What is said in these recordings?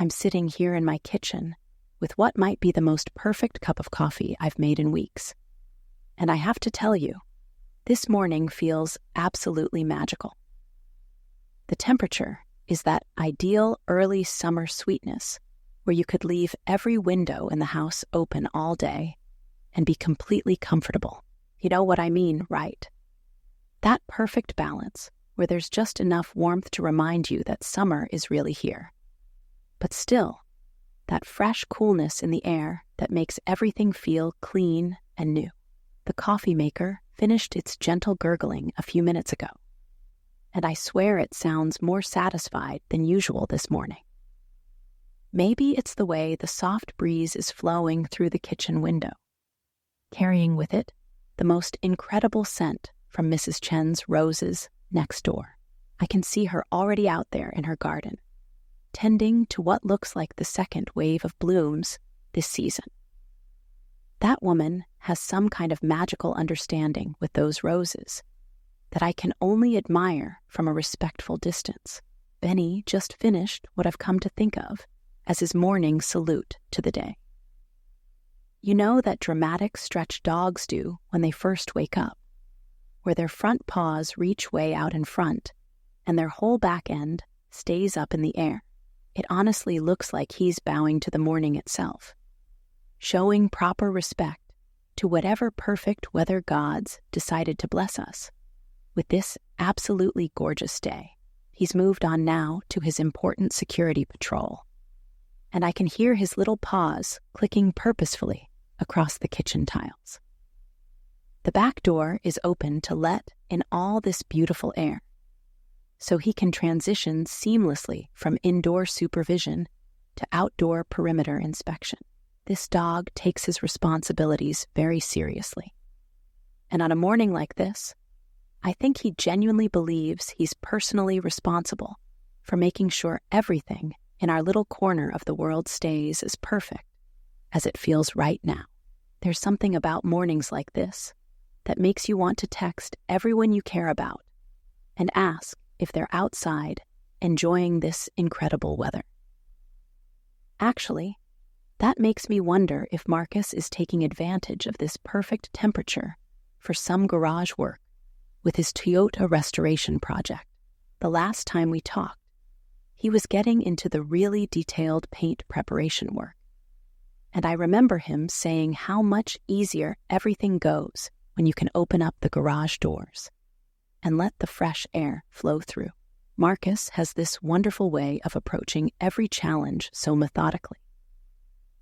I'm sitting here in my kitchen with what might be the most perfect cup of coffee I've made in weeks. And I have to tell you, this morning feels absolutely magical. The temperature is that ideal early summer sweetness where you could leave every window in the house open all day and be completely comfortable. You know what I mean, right? That perfect balance where there's just enough warmth to remind you that summer is really here. But still, that fresh coolness in the air that makes everything feel clean and new. The coffee maker finished its gentle gurgling a few minutes ago, and I swear it sounds more satisfied than usual this morning. Maybe it's the way the soft breeze is flowing through the kitchen window, carrying with it the most incredible scent from Mrs. Chen's roses next door. I can see her already out there in her garden, tending to what looks like the second wave of blooms this season. That woman has some kind of magical understanding with those roses that I can only admire from a respectful distance. Benny just finished what I've come to think of as his morning salute to the day. You know that dramatic stretch dogs do when they first wake up, where their front paws reach way out in front and their whole back end stays up in the air. It honestly looks like he's bowing to the morning itself, showing proper respect to whatever perfect weather gods decided to bless us with this absolutely gorgeous day. He's moved on now to his important security patrol, and I can hear his little paws clicking purposefully across the kitchen tiles. The back door is open to let in all this beautiful air, so he can transition seamlessly from indoor supervision to outdoor perimeter inspection. This dog takes his responsibilities very seriously. And on a morning like this, I think he genuinely believes he's personally responsible for making sure everything in our little corner of the world stays as perfect as it feels right now. There's something about mornings like this that makes you want to text everyone you care about and ask if they're outside enjoying this incredible weather. Actually, that makes me wonder if Marcus is taking advantage of this perfect temperature for some garage work with his Toyota restoration project. The last time we talked, he was getting into the really detailed paint preparation work, and I remember him saying how much easier everything goes when you can open up the garage doors and let the fresh air flow through. Marcus has this wonderful way of approaching every challenge so methodically.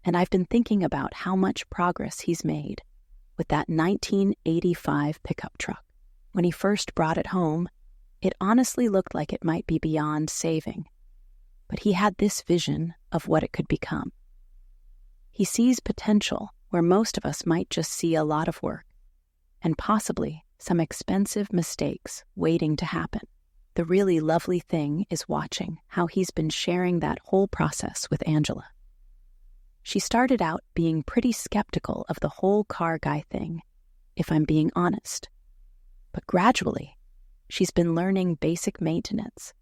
And I've been thinking about how much progress he's made with that 1985 pickup truck. When he first brought it home, it honestly looked like it might be beyond saving, but he had this vision of what it could become. He sees potential where most of us might just see a lot of work and possibly some expensive mistakes waiting to happen. The really lovely thing is watching how he's been sharing that whole process with Angela. She started out being pretty skeptical of the whole car guy thing, if I'm being honest. But gradually, she's been learning basic maintenance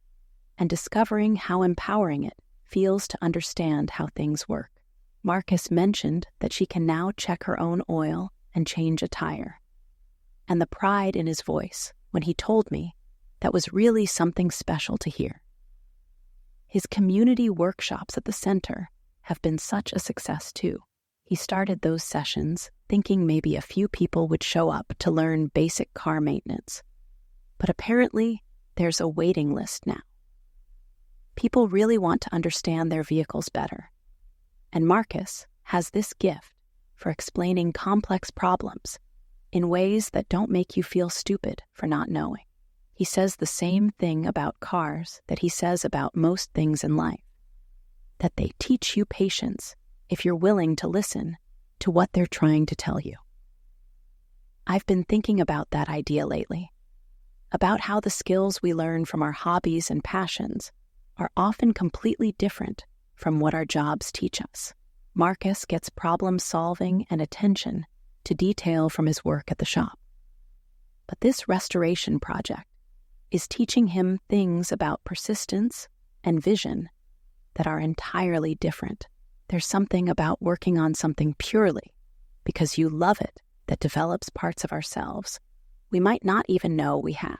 and discovering how empowering it feels to understand how things work. Marcus mentioned that she can now check her own oil and change a tire. And the pride in his voice when he told me that was really something special to hear. His community workshops at the center have been such a success too. He started those sessions thinking maybe a few people would show up to learn basic car maintenance. But apparently, there's a waiting list now. People really want to understand their vehicles better. And Marcus has this gift for explaining complex problems in ways that don't make you feel stupid for not knowing. He says the same thing about cars that he says about most things in life, that they teach you patience if you're willing to listen to what they're trying to tell you. I've been thinking about that idea lately, about how the skills we learn from our hobbies and passions are often completely different from what our jobs teach us. Marcus gets problem-solving and attention to detail from his work at the shop. But this restoration project is teaching him things about persistence and vision that are entirely different. There's something about working on something purely because you love it that develops parts of ourselves we might not even know we have.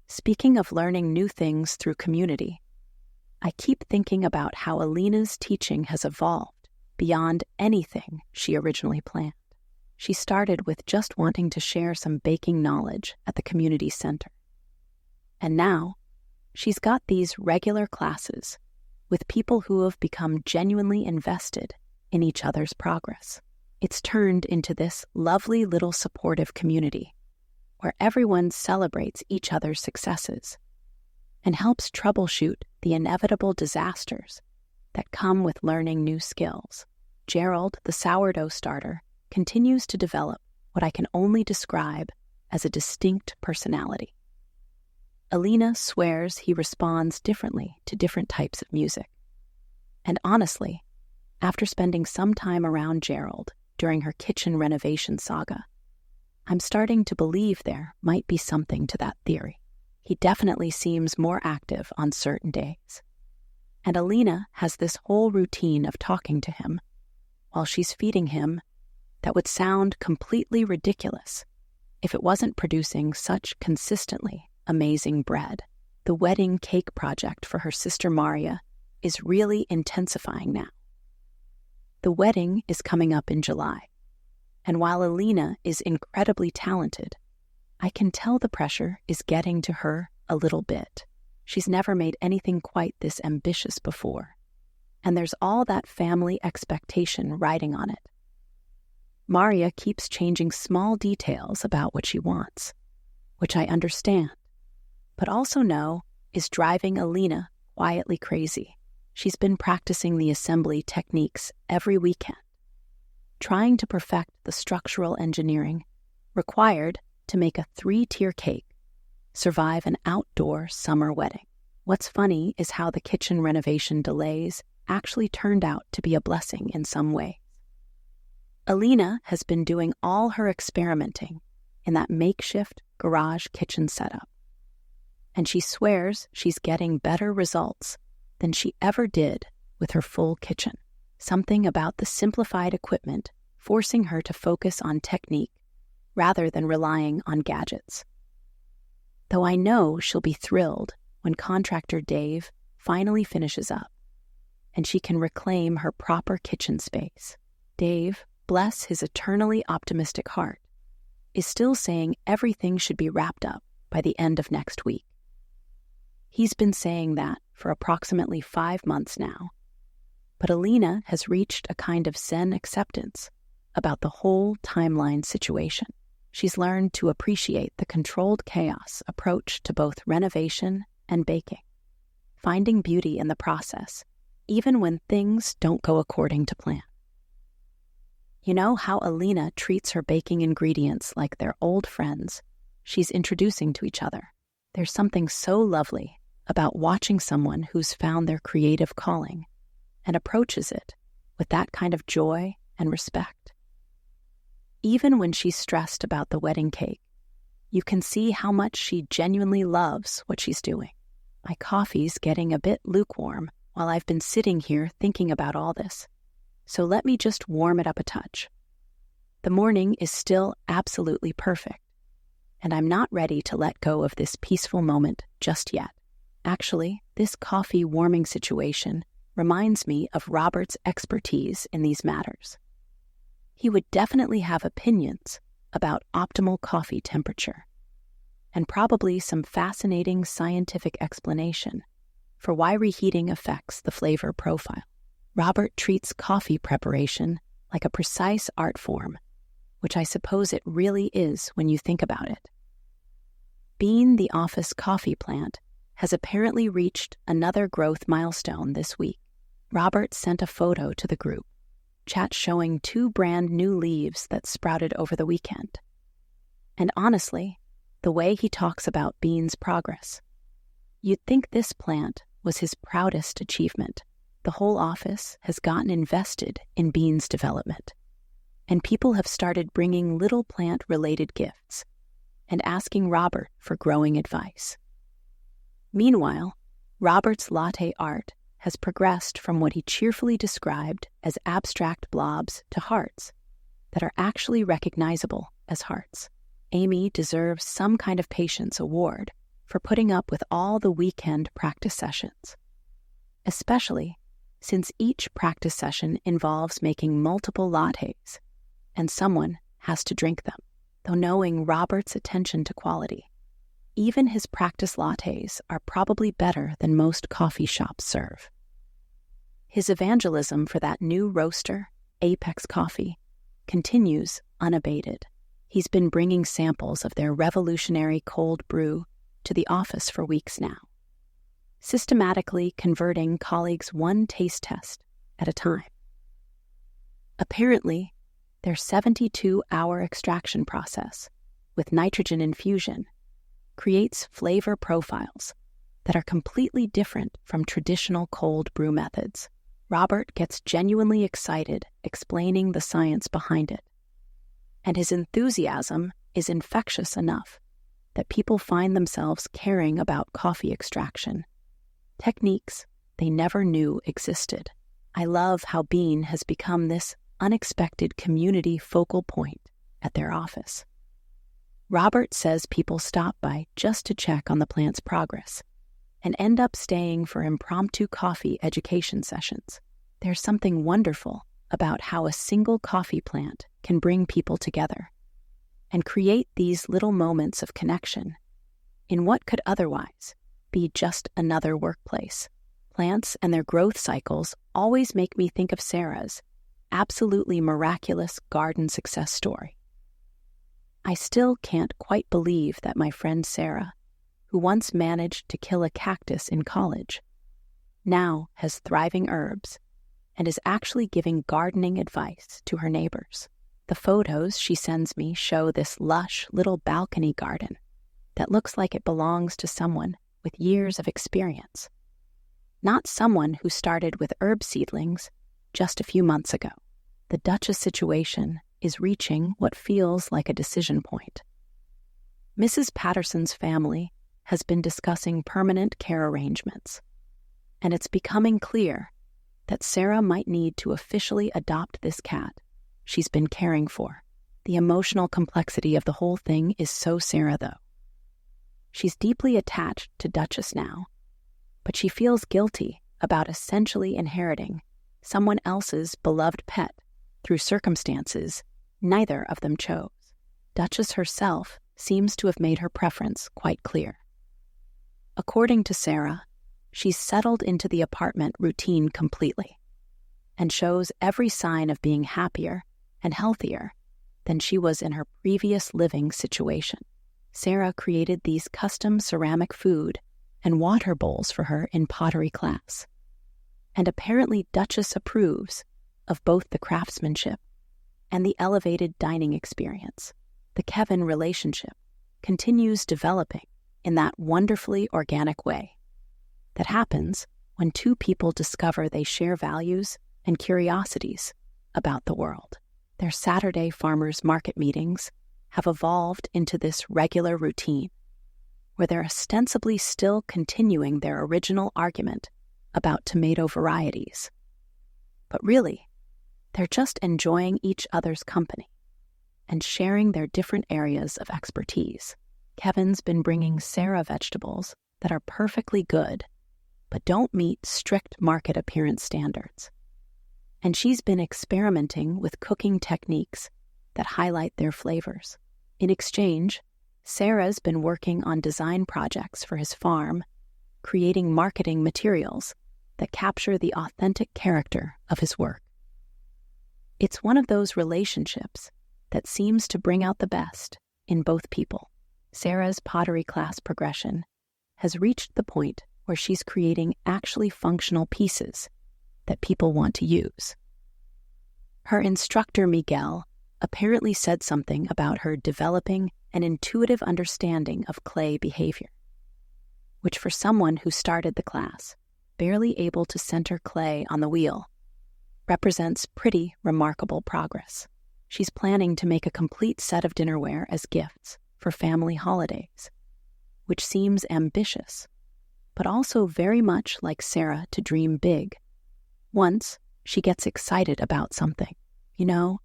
Speaking of learning new things through community, I keep thinking about how Elena's teaching has evolved beyond anything she originally planned. She started with just wanting to share some baking knowledge at the community center. And now, she's got these regular classes with people who have become genuinely invested in each other's progress. It's turned into this lovely little supportive community where everyone celebrates each other's successes and helps troubleshoot the inevitable disasters that come with learning new skills. Gerald, the sourdough starter, continues to develop what I can only describe as a distinct personality. Elena swears he responds differently to different types of music. And honestly, after spending some time around Gerald during her kitchen renovation saga, I'm starting to believe there might be something to that theory. He definitely seems more active on certain days. And Elena has this whole routine of talking to him while she's feeding him that would sound completely ridiculous if it wasn't producing such consistently amazing bread. The wedding cake project for her sister Maria is really intensifying now. The wedding is coming up in July, and while Elena is incredibly talented, I can tell the pressure is getting to her a little bit. She's never made anything quite this ambitious before, and there's all that family expectation riding on it. Maria keeps changing small details about what she wants, which I understand, but also know is driving Elena quietly crazy. She's been practicing the assembly techniques every weekend, trying to perfect the structural engineering required to make a 3-tier cake survive an outdoor summer wedding. What's funny is how the kitchen renovation delays actually turned out to be a blessing in some way. Elena has been doing all her experimenting in that makeshift garage kitchen setup, and she swears she's getting better results than she ever did with her full kitchen. Something about the simplified equipment forcing her to focus on technique rather than relying on gadgets. Though I know she'll be thrilled when contractor Dave finally finishes up and she can reclaim her proper kitchen space. Dave, bless his eternally optimistic heart, is still saying everything should be wrapped up by the end of next week. He's been saying that for approximately 5 months now, but Elena has reached a kind of Zen acceptance about the whole timeline situation. She's learned to appreciate the controlled chaos approach to both renovation and baking, finding beauty in the process, even when things don't go according to plan. You know how Elena treats her baking ingredients like they're old friends she's introducing to each other. There's something so lovely about watching someone who's found their creative calling and approaches it with that kind of joy and respect. Even when she's stressed about the wedding cake, you can see how much she genuinely loves what she's doing. My coffee's getting a bit lukewarm while I've been sitting here thinking about all this, so let me just warm it up a touch. The morning is still absolutely perfect, and I'm not ready to let go of this peaceful moment just yet. Actually, this coffee warming situation reminds me of Robert's expertise in these matters. He would definitely have opinions about optimal coffee temperature, and probably some fascinating scientific explanation for why reheating affects the flavor profile. Robert treats coffee preparation like a precise art form, which I suppose it really is when you think about it. Bean, the office coffee plant, has apparently reached another growth milestone this week. Robert sent a photo to the group chat showing 2 brand new leaves that sprouted over the weekend. And honestly, the way he talks about Bean's progress, you'd think this plant was his proudest achievement. The whole office has gotten invested in Bean's development, and people have started bringing little plant-related gifts and asking Robert for growing advice. Meanwhile, Robert's latte art has progressed from what he cheerfully described as abstract blobs to hearts that are actually recognizable as hearts. Amy deserves some kind of patience award for putting up with all the weekend practice sessions, especially since each practice session involves making multiple lattes, and someone has to drink them. Though knowing Robert's attention to quality, even his practice lattes are probably better than most coffee shops serve. His evangelism for that new roaster, Apex Coffee, continues unabated. He's been bringing samples of their revolutionary cold brew to the office for weeks now, systematically converting colleagues one taste test at a time. Apparently, their 72-hour extraction process with nitrogen infusion creates flavor profiles that are completely different from traditional cold brew methods. Robert gets genuinely excited explaining the science behind it, and his enthusiasm is infectious enough that people find themselves caring about coffee extraction, techniques they never knew existed. I love how Bean has become this unexpected community focal point at their office. Robert says people stop by just to check on the plant's progress and end up staying for impromptu coffee education sessions. There's something wonderful about how a single coffee plant can bring people together and create these little moments of connection in what could otherwise be just another workplace. Plants and their growth cycles always make me think of Sarah's absolutely miraculous garden success story. I still can't quite believe that my friend Sarah, who once managed to kill a cactus in college, now has thriving herbs and is actually giving gardening advice to her neighbors. The photos she sends me show this lush little balcony garden that looks like it belongs to someone with years of experience, not someone who started with herb seedlings just a few months ago. The Duchess situation is reaching what feels like a decision point. Mrs. Patterson's family has been discussing permanent care arrangements, and it's becoming clear that Sarah might need to officially adopt this cat she's been caring for. The emotional complexity of the whole thing is so Sarah, though. She's deeply attached to Duchess now, but she feels guilty about essentially inheriting someone else's beloved pet through circumstances neither of them chose. Duchess herself seems to have made her preference quite clear. According to Sarah, she's settled into the apartment routine completely and shows every sign of being happier and healthier than she was in her previous living situation. Sarah created these custom ceramic food and water bowls for her in pottery class, and apparently Duchess approves of both the craftsmanship and the elevated dining experience. The Kevin relationship continues developing in that wonderfully organic way that happens when two people discover they share values and curiosities about the world. Their Saturday farmers market meetings have evolved into this regular routine where they're ostensibly still continuing their original argument about tomato varieties. But really, they're just enjoying each other's company and sharing their different areas of expertise. Kevin's been bringing Sarah vegetables that are perfectly good, but don't meet strict market appearance standards. And she's been experimenting with cooking techniques that highlight their flavors. In exchange, Sarah's been working on design projects for his farm, creating marketing materials that capture the authentic character of his work. It's one of those relationships that seems to bring out the best in both people. Sarah's pottery class progression has reached the point where she's creating actually functional pieces that people want to use. Her instructor, Miguel, apparently said something about her developing an intuitive understanding of clay behavior, which for someone who started the class, barely able to center clay on the wheel, represents pretty remarkable progress. She's planning to make a complete set of dinnerware as gifts for family holidays, which seems ambitious, but also very much like Sarah to dream big. Once, she gets excited about something,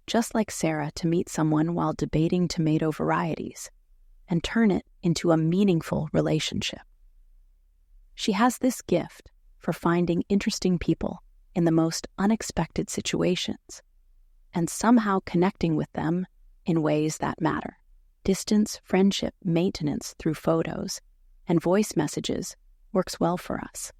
just like Sarah to meet someone while debating tomato varieties, and turn it into a meaningful relationship. She has this gift for finding interesting people in the most unexpected situations, and somehow connecting with them in ways that matter. Distance friendship maintenance through photos and voice messages works well for us.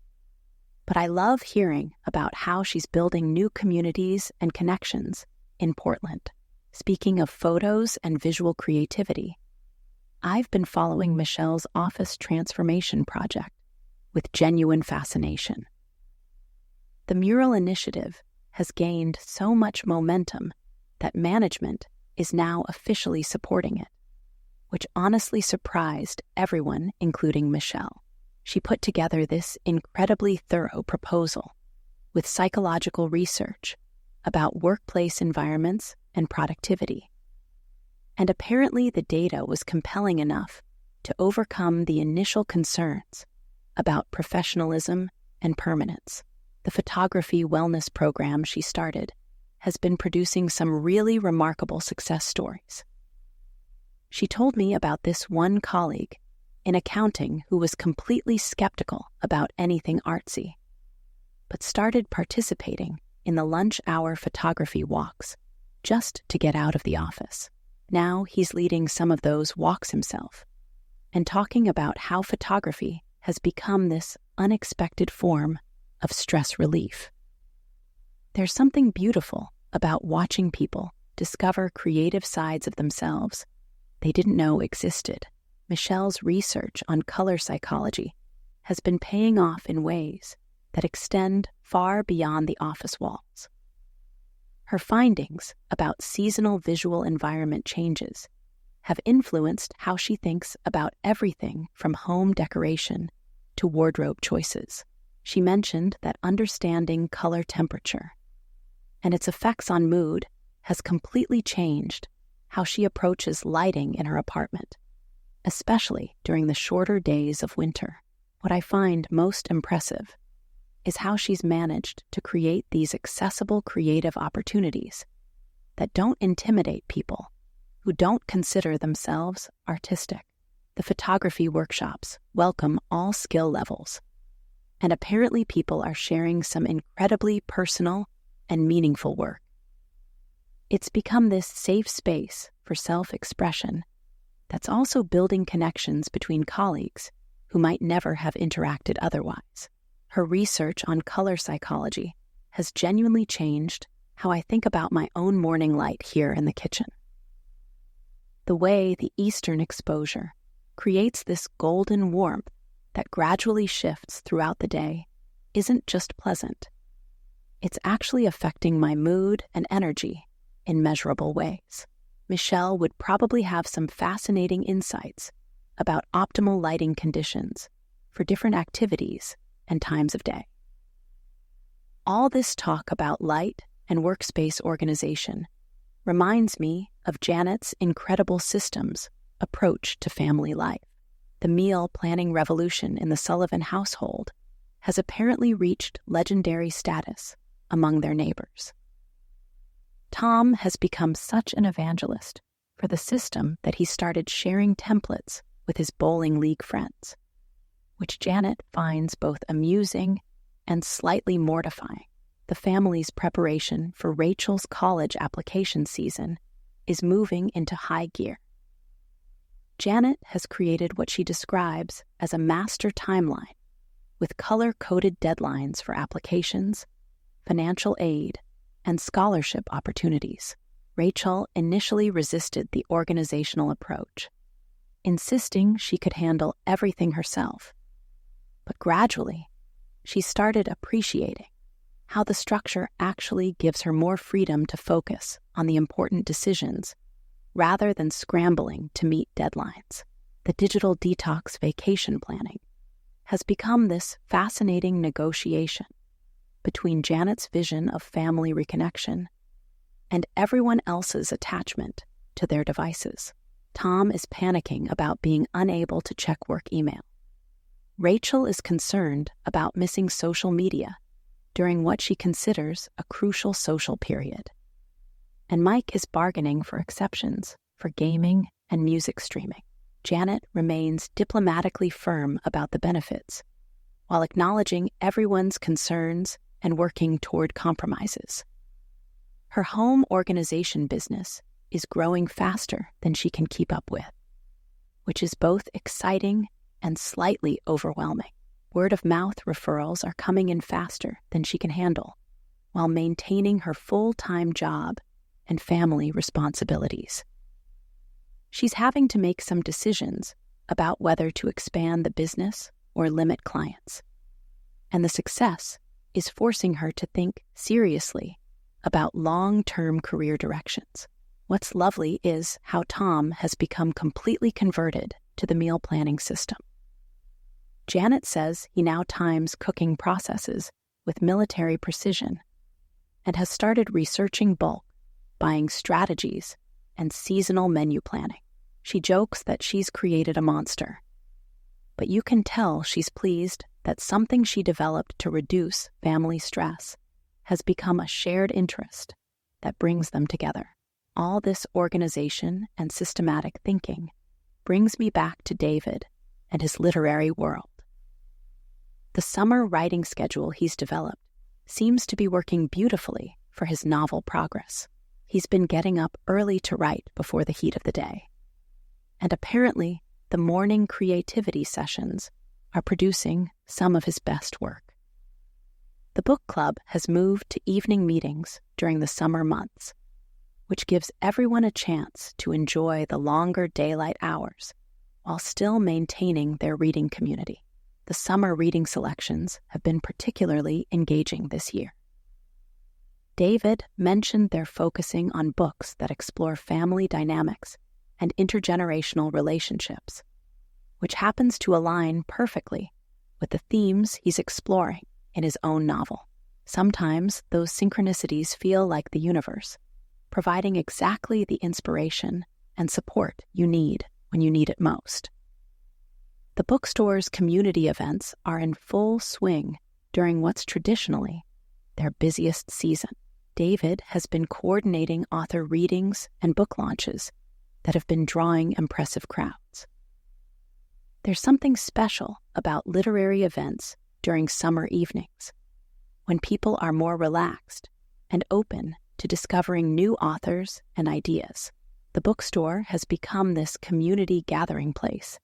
But I love hearing about how she's building new communities and connections in Portland. Speaking of photos and visual creativity, I've been following Michelle's office transformation project with genuine fascination. The mural initiative has gained so much momentum that management is now officially supporting it, which honestly surprised everyone, including Michelle. She put together this incredibly thorough proposal with psychological research about workplace environments and productivity. And apparently the data was compelling enough to overcome the initial concerns about professionalism and permanence. The photography wellness program she started has been producing some really remarkable success stories. She told me about this one colleague in accounting who was completely skeptical about anything artsy, but started participating in the lunch hour photography walks just to get out of the office. Now he's leading some of those walks himself and talking about how photography has become this unexpected form of stress relief. There's something beautiful about watching people discover creative sides of themselves they didn't know existed. Michelle's research on color psychology has been paying off in ways that extend far beyond the office walls. Her findings about seasonal visual environment changes have influenced how she thinks about everything from home decoration to wardrobe choices. She mentioned that understanding color temperature and its effects on mood has completely changed how she approaches lighting in her apartment, especially during the shorter days of winter. What I find most impressive is how she's managed to create these accessible creative opportunities that don't intimidate people who don't consider themselves artistic. The photography workshops welcome all skill levels, and apparently people are sharing some incredibly personal and meaningful work. It's become this safe space for self-expression that's also building connections between colleagues who might never have interacted otherwise. Her research on color psychology has genuinely changed how I think about my own morning light here in the kitchen. The way the Eastern exposure creates this golden warmth that gradually shifts throughout the day isn't just pleasant. It's actually affecting my mood and energy in measurable ways. Michelle would probably have some fascinating insights about optimal lighting conditions for different activities and times of day. All this talk about light and workspace organization reminds me of Janet's incredible systems approach to family life. The meal planning revolution in the Sullivan household has apparently reached legendary status among their neighbors. Tom has become such an evangelist for the system that he started sharing templates with his bowling league friends, which Janet finds both amusing and slightly mortifying. The family's preparation for Rachel's college application season is moving into high gear. Janet has created what she describes as a master timeline with color-coded deadlines for applications, financial aid, and scholarship opportunities. Rachel initially resisted the organizational approach, insisting she could handle everything herself. But gradually, she started appreciating how the structure actually gives her more freedom to focus on the important decisions rather than scrambling to meet deadlines. The digital detox vacation planning has become this fascinating negotiation between Janet's vision of family reconnection and everyone else's attachment to their devices. Tom is panicking about being unable to check work email, Rachel is concerned about missing social media during what she considers a crucial social period. And Mike is bargaining for exceptions for gaming and music streaming. Janet remains diplomatically firm about the benefits, while acknowledging everyone's concerns and working toward compromises. Her home organization business is growing faster than she can keep up with, which is both exciting and slightly overwhelming. Word-of-mouth referrals are coming in faster than she can handle, while maintaining her full-time job and family responsibilities. She's having to make some decisions about whether to expand the business or limit clients. And the success is forcing her to think seriously about long-term career directions. What's lovely is how Tom has become completely converted to the meal planning system. Janet says he now times cooking processes with military precision and has started researching bulk, buying strategies, and seasonal menu planning. She jokes that she's created a monster, but you can tell she's pleased that something she developed to reduce family stress has become a shared interest that brings them together. All this organization and systematic thinking brings me back to David and his literary world. The summer writing schedule he's developed seems to be working beautifully for his novel progress. He's been getting up early to write before the heat of the day. And apparently, the morning creativity sessions are producing some of his best work. The book club has moved to evening meetings during the summer months, which gives everyone a chance to enjoy the longer daylight hours while still maintaining their reading community. The summer reading selections have been particularly engaging this year. David mentioned they're focusing on books that explore family dynamics and intergenerational relationships, which happens to align perfectly with the themes he's exploring in his own novel. Sometimes those synchronicities feel like the universe, providing exactly the inspiration and support you need when you need it most. The bookstore's community events are in full swing during what's traditionally their busiest season. David has been coordinating author readings and book launches that have been drawing impressive crowds. There's something special about literary events during summer evenings, when people are more relaxed and open to discovering new authors and ideas. The bookstore has become this community gathering place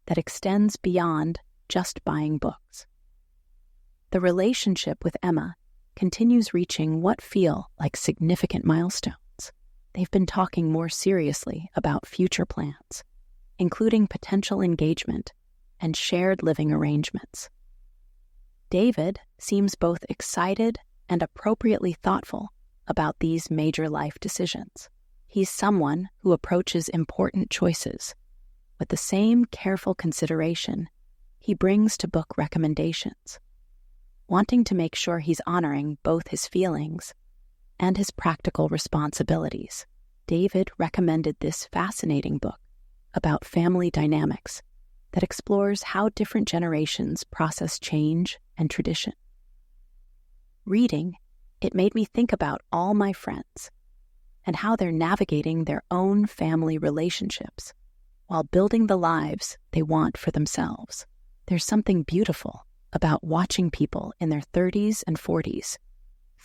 that extends beyond just buying books. The relationship with Emma continues reaching what feel like significant milestones. They've been talking more seriously about future plans, including potential engagement and shared living arrangements. David seems both excited and appropriately thoughtful about these major life decisions. He's someone who approaches important choices with the same careful consideration he brings to book recommendations, wanting to make sure he's honoring both his feelings and his practical responsibilities. David recommended this fascinating book about family dynamics that explores how different generations process change and tradition. Reading, it made me think about all my friends and how they're navigating their own family relationships while building the lives they want for themselves. There's something beautiful about watching people in their 30s and 40s